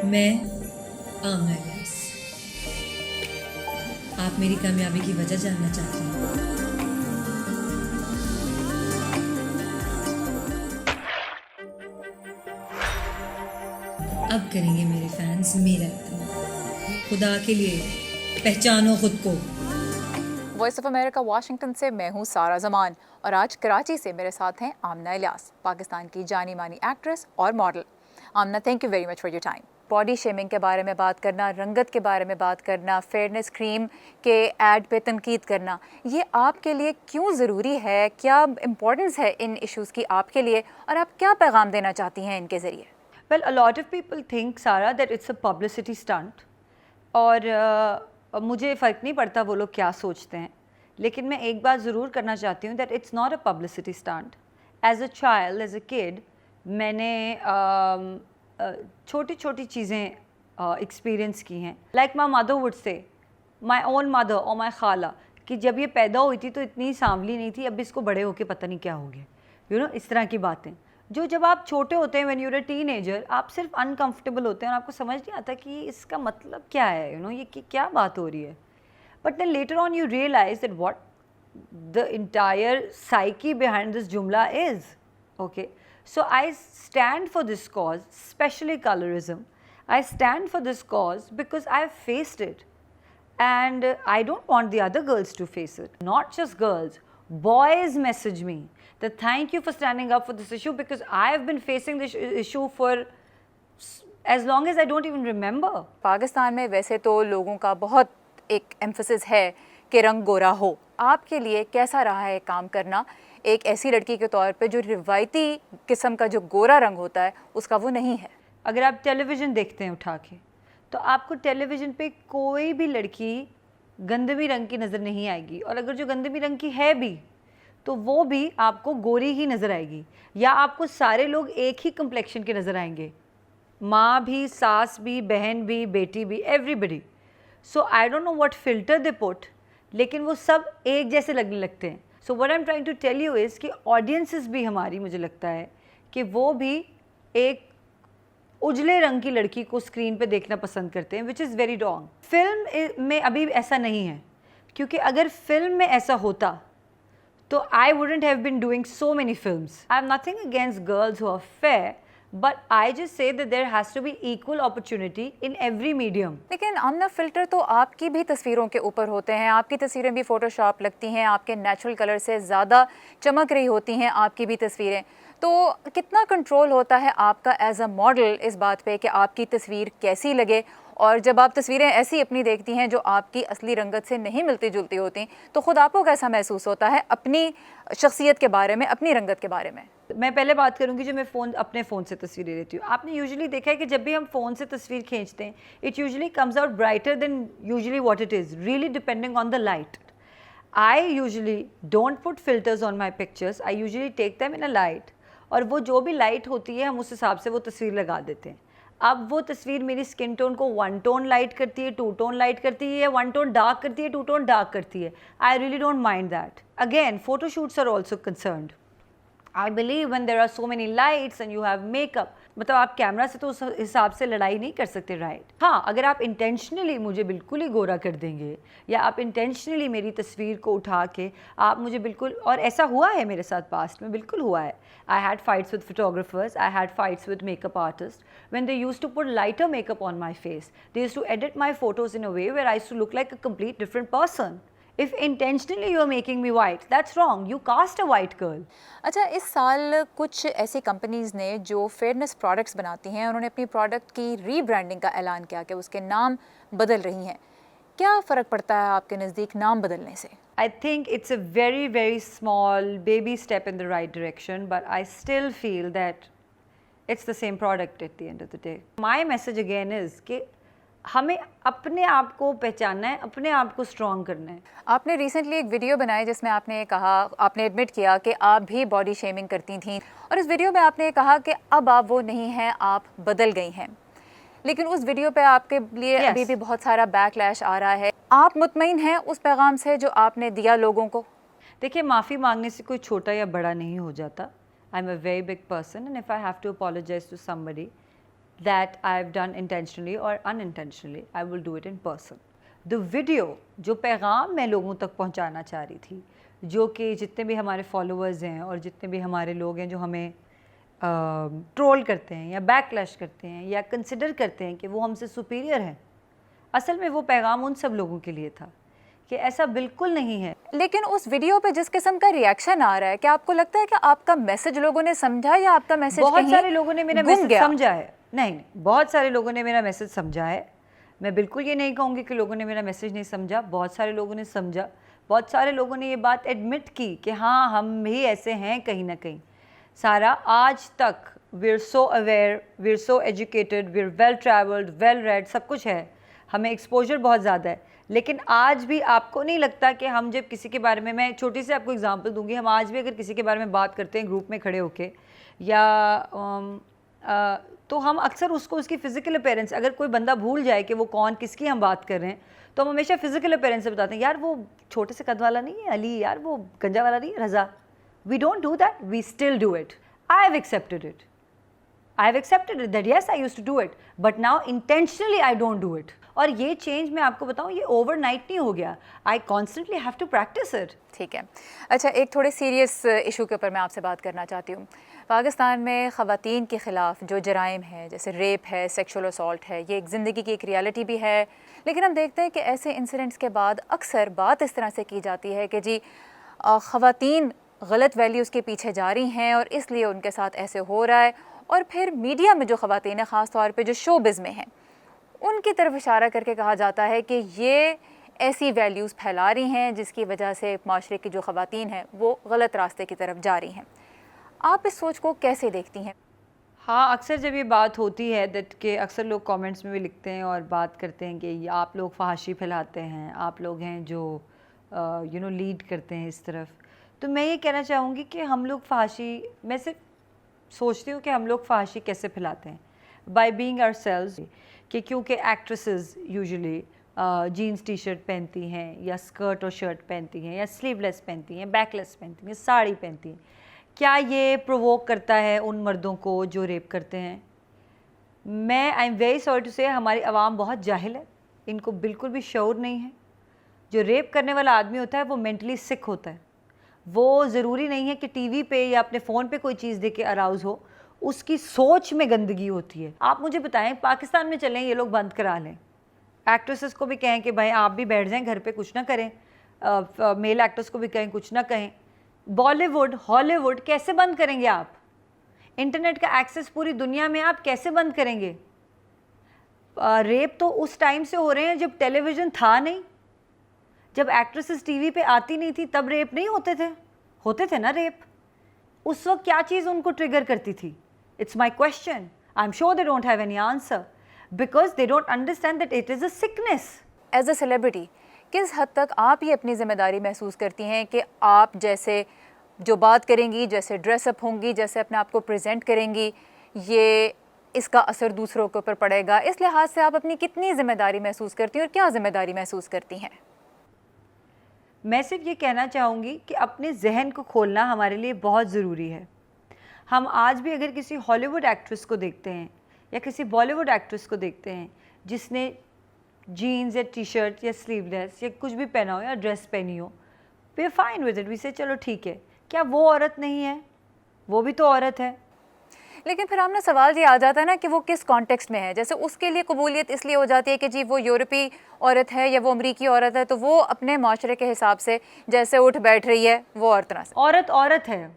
मैं आमना इलियास। आप मेरी कामयाबी की वजह जानना चाहते हैं? अब करेंगे मेरे फैंस मेरा इत्मीनान। खुदा के लिए पहचानो खुद को। वॉइस ऑफ अमेरिका वाशिंगटन से मैं हूँ सारा जमान और आज कराची से मेरे साथ हैं आमना इलियास, पाकिस्तान की जानी मानी एक्ट्रेस और model. Aamna, thank you very much for your time. Body shaming के बारे में बात करना, रंगत के बारे में बात करना, फेयरनेस क्रीम के ऐड पे तनकीद करना, ये आपके लिए क्यों ज़रूरी है? क्या इम्पोर्टेंस है इन इश्यूज़ की आपके लिए और आप क्या पैगाम देना चाहती हैं इनके ज़रिए? Well, a lot of people think, Sara, that it's a publicity stunt. और मुझे फ़र्क नहीं पड़ता वो लोग क्या सोचते हैं, लेकिन मैं एक बात ज़रूर करना चाहती हूँ that it's not a publicity stunt. As a child, as a kid, मैंने छोटी छोटी चीज़ें एक्सपीरियंस की हैं. Like my mother would say, my own mother or my खाला, कि जब ये पैदा हुई थी तो इतनी सांवली नहीं थी, अब इसको बड़े होके पता नहीं क्या हो गया. You know, इस तरह की बातें जो जब आप छोटे होते हैं, when you are a teenager, आप सिर्फ अनकंफर्टेबल होते हैं और आपको समझ नहीं आता कि इसका मतलब क्या है, यू नो, ये क्या बात हो रही है. But then later on you realise that what the entire psyche behind this जुमला is. Okay, so I stand for this cause, specially colourism. I stand for this cause because I have faced it and I don't want the other girls to face it. Not just girls, boys message me that thank you for standing up for this issue because I have been facing this issue for as long as I don't even remember. Pakistan में वैसे तो लोगों का बहुत एक emphasis है कि रंग गोरा हो। आपके लिए कैसा रहा है काम करना एक ऐसी लड़की के तौर पे जो रिवायती किस्म का जो गोरा रंग होता है उसका वो नहीं है? अगर आप टेलीविज़न देखते हैं उठा के, तो आपको टेलीविज़न पे कोई भी लड़की गंदमी रंग की नज़र नहीं आएगी, और अगर जो गंदमी रंग की है भी तो वो भी आपको गोरी ही नज़र आएगी, या आपको सारे लोग एक ही कम्प्लेक्शन के नज़र आएंगे, माँ भी, सास भी, बहन भी, बेटी भी, everybody. So I don't know what filter they put, लेकिन वो सब एक जैसे लगने लगते हैं. So what I am trying to tell you is कि ऑडियंसेस भी हमारी, मुझे लगता है कि वो भी एक उजले रंग की लड़की को स्क्रीन पे देखना पसंद करते हैं, which is very wrong. Film में अभी ऐसा नहीं है, क्योंकि अगर फिल्म में ऐसा होता तो I wouldn't have been doing so many films. I have nothing against girls who are fair, but I just say that there has to be equal opportunity in every medium. लेकिन Aamna, filter तो आपकी भी तस्वीरों के ऊपर होते हैं, आपकी तस्वीरें भी फ़ोटोशॉप लगती हैं, आपके नेचुरल कलर से ज़्यादा चमक रही होती हैं आपकी भी तस्वीरें. तो कितना कंट्रोल होता है आपका एज अ मॉडल इस बात पे कि आपकी तस्वीर कैसी लगे, और जब आप तस्वीरें ऐसी अपनी देखती हैं जो आपकी असली रंगत से नहीं मिलती जुलती होती, तो ख़ुद आपको कैसा महसूस होता है अपनी शख्सियत के बारे में, अपनी रंगत के बारे में? मैं पहले बात करूंगी जो मैं अपने फ़ोन से तस्वीरें लेती हूँ. आपने यूजुअली देखा है कि जब भी हम फ़ोन से तस्वीर खींचते हैं, it usually comes out brighter than usually what it is, really depending on the light. I usually don't put filters on my pictures, I usually take them in a light, और वो जो भी light होती है हम उस हिसाब से वो तस्वीर लगा देते हैं. अब वो तस्वीर मेरी स्किन टोन को 1 टोन लाइट करती है, 2 टोन लाइट करती है, 1 टोन डार्क करती है, 2 टोन डार्क करती है. I really don't mind that. Again, photo shoots are also concerned. I believe when there are so many lights and you have makeup, मतलब आप कैमरा से तो उस हिसाब से लड़ाई नहीं कर सकते, राइट? हाँ, अगर आप इंटेंशनली मुझे बिल्कुल ही गोरा कर देंगे, या आप इंटेंशनली मेरी तस्वीर को उठा के आप मुझे बिल्कुल, और ऐसा हुआ है मेरे साथ पास्ट में, बिल्कुल हुआ है. I had fights with photographers, I had fights with makeup artist when they used to put lighter makeup on my face. They used to edit my photos in a way where I used to look like a complete different person. If intentionally you are making me white, that's wrong. You cast a white girl. अच्छा, इस साल कुछ ऐसी companies ने जो fairness products बनाती हैं, उन्होंने अपनी प्रोडक्ट की रीब्रांडिंग का ऐलान किया कि उसके नाम बदल रही हैं. क्या फ़र्क पड़ता है आपके नज़दीक नाम बदलने से? I think it's a very, very small baby step in the right direction, but I still feel that it's the same product at the end of the day. My message again is कि हमें अपने आप को पहचानना है, अपने आप को स्ट्रॉन्ग करना है. आपने रिसेंटली एक वीडियो बनाई जिसमें आपने कहा, आपने एडमिट किया कि आप भी बॉडी शेमिंग करती थीं, और इस वीडियो में आपने कहा कि अब आप वो नहीं हैं, आप बदल गई हैं. लेकिन उस वीडियो पे आपके लिए अभी भी बहुत सारा बैकलैश आ रहा है. आप मुतमईन हैं उस पैगाम से जो आपने दिया लोगों को? देखिए, माफ़ी मांगने से कोई छोटा या बड़ा नहीं हो जाता. I am a very big person and if I have to apologize to somebody, that I've done intentionally or unintentionally. I will do it in person. The video, जो पैगाम मैं लोगों तक पहुंचाना चाह रही थी, जो कि जितने भी हमारे फॉलोअर्स हैं और जितने भी हमारे लोग हैं जो हमें ट्रोल करते हैं या बैकलैश करते हैं या कंसिडर करते हैं कि वो हमसे सुपीरियर हैं, असल में वो पैगाम उन सब लोगों के लिए था कि ऐसा बिल्कुल नहीं है। लेकिन उस वीडियो पे जिस किस्म का रिएक्शन आ रहा है, क्या आपको लगता है कि आपका मैसेज लोगों ने समझा या आपका मैसेज बहुत कहीं सारे लोगों ने मेरा गुम मैसेज गया? समझा है। नहीं, बहुत सारे लोगों ने मेरा मैसेज समझा है। मैं बिल्कुल ये नहीं कहूँगी कि लोगों ने मेरा मैसेज नहीं समझा, बहुत सारे लोगों ने समझा। बहुत सारे लोगों ने ये बात एडमिट की कि हाँ, हम भी ऐसे हैं कहीं ना कहीं। सारा आज तक we are so aware, we are so educated, we are well travelled, well read, सब कुछ है, हमें एक्सपोजर बहुत ज़्यादा है। लेकिन आज भी आपको नहीं लगता कि हम जब किसी के बारे में, मैं छोटी सी आपको एग्जांपल दूंगी, हम आज भी अगर किसी के बारे में बात करते हैं ग्रुप में खड़े होके या तो हम अक्सर उसको उसकी फ़िज़िकल अपीयरेंस, अगर कोई बंदा भूल जाए कि वो कौन किसकी हम बात कर रहे हैं, तो हम हमेशा फ़िज़िकल अपीयरेंस से बताते हैं, यार वो छोटे से कद वाला नहीं है अली, यार वो गंजा वाला नहीं है Raza. We don't do that, we still do it. I have accepted it, I have accepted it that yes I used to do it, but now intentionally I don't do it. और ये चेंज मैं आपको बताऊँ, ये overnight नहीं हो गया। I constantly have to practice it. ठीक है। अच्छा, एक थोड़े सीरियस इशू के ऊपर मैं आपसे बात करना चाहती हूँ। पाकिस्तान में ख़वातीन के ख़िलाफ़ जो जराइम है, जैसे रेप है, सेक्सुअल असॉल्ट है, ये एक ज़िंदगी की एक रियलिटी भी है। लेकिन हम देखते हैं कि ऐसे इंसिडेंट्स के बाद अक्सर बात इस तरह से की जाती है कि जी ख़वातीन गलत वैल्यूज़ के पीछे जा रही हैं और इसलिए उनके साथ ऐसे हो रहा है। और फिर मीडिया में जो ख़वातीन हैं, ख़ास तौर पे जो शोबिज़ में हैं, उनकी तरफ इशारा करके कहा जाता है कि ये ऐसी वैल्यूज़ फैला रही हैं जिसकी वजह से माशरे की जो ख़वातीन हैं वो गलत रास्ते की तरफ जा रही हैं। आप इस सोच को कैसे देखती हैं? हाँ, अक्सर जब ये बात होती है दैट कि अक्सर लोग कमेंट्स में भी लिखते हैं और बात करते हैं कि आप लोग फहाशी फैलाते हैं, आप लोग हैं जो लीड करते हैं इस तरफ। तो मैं ये कहना चाहूँगी कि हम लोग फहाशी, मैं सिर्फ सोचती हूँ कि हम लोग फहाशी कैसे फैलाते हैं, बाय बीइंग आवरसेल्व्स। कि क्योंकि actresses usually jeans T shirt पहनती हैं या स्कर्ट और शर्ट पहनती हैं या स्लीवलेस पहनती हैं, बैकलेस पहनती हैं, साड़ी पहनती हैं, क्या ये प्रोवोक करता है उन मर्दों को जो रेप करते हैं? मैं I am very sorry to say, हमारी आवाम बहुत जाहिल है, इनको बिल्कुल भी शऊर नहीं है। जो रेप करने वाला आदमी होता है वो मेंटली सिक होता है। वो ज़रूरी नहीं है कि टीवी पे या अपने फ़ोन पे कोई चीज़ देख के अराउज़ हो, उसकी सोच में गंदगी होती है। आप मुझे बताएं, पाकिस्तान में चलें, ये लोग बंद करा लें, एक्ट्रेसेस को भी कहें कि भाई आप भी बैठ जाएं घर पे, कुछ ना करें, मेल एक्टर्स को भी कहें कुछ ना कहें, बॉलीवुड हॉलीवुड कैसे बंद करेंगे आप? इंटरनेट का एक्सेस पूरी दुनिया में, आप कैसे बंद करेंगे? रेप तो उस टाइम से हो रहे हैं जब टेलीविज़न था नहीं, जब एक्ट्रेसेस टीवी पे आती नहीं थी, तब रेप नहीं होते थे ना रेप। उस वक्त क्या चीज़ उनको ट्रिगर करती थी? It's my question. I am sure they don't have any answer because they don't understand that it is a sickness. As a celebrity किस हद तक आप ये अपनी ज़िम्मेदारी महसूस करती हैं कि आप जैसे जो बात करेंगी, जैसे ड्रेसअप होंगी, जैसे अपने आप को प्रेजेंट करेंगी, ये इसका असर दूसरों के ऊपर पड़ेगा? इस लिहाज से आप अपनी कितनी ज़िम्मेदारी महसूस करती हैं और क्या ज़िम्मेदारी महसूस करती हैं? मैं सिर्फ ये कहना चाहूँगी कि अपने जहन को खोलना हमारे लिए बहुत ज़रूरी है। हम आज भी अगर किसी हॉलीवुड एक्ट्रेस को देखते हैं या किसी बॉलीवुड एक्ट्रेस को देखते हैं जिसने जीन्स या टी शर्ट या स्लीवलेस या कुछ भी पहना हो या ड्रेस पहनी हो, we are fine with it, we say चलो ठीक है। क्या वो औरत नहीं है? वो भी तो औरत है। लेकिन फिर हमने सवाल ये आ जाता है ना कि वो किस कॉन्टेक्स्ट में है। जैसे उसके लिए कबूलियत इसलिए हो जाती है कि जी वो यूरोपी औरत है या वो अमरीकी औरत है, तो वो अपने माशरे के हिसाब से जैसे उठ बैठ रही है वो और तरह से। औरत है,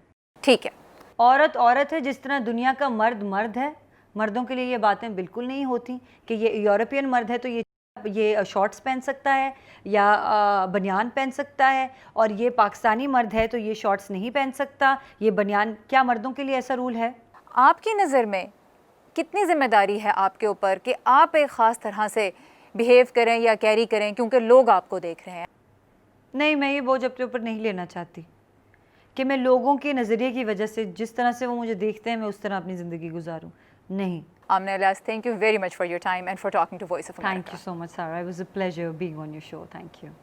ठीक है, औरत है। जिस तरह दुनिया का मर्द है, मर्दों के लिए ये बातें बिल्कुल नहीं होती कि ये यूरोपियन मर्द है तो ये शॉर्ट्स पहन सकता है या बनियान पहन सकता है, और ये पाकिस्तानी मर्द है तो ये शॉर्ट्स नहीं पहन सकता, ये बनियान। क्या मर्दों के लिए ऐसा रूल है? आपकी नज़र में कितनी ज़िम्मेदारी है आपके ऊपर कि आप एक ख़ास तरह से बिहेव करें या कैरी करें क्योंकि लोग आपको देख रहे हैं? नहीं, मैं ये बोझ अपने ऊपर नहीं लेना चाहती कि मैं लोगों के नज़रिए की वजह से, जिस तरह से वो मुझे देखते हैं, मैं उस तरह अपनी ज़िंदगी गुजारूं। नहीं। Amna Ilyas, thank you very much for your time and for talking to Voice of America. Thank you so much, Sarah. It was a pleasure being on your show. Thank you.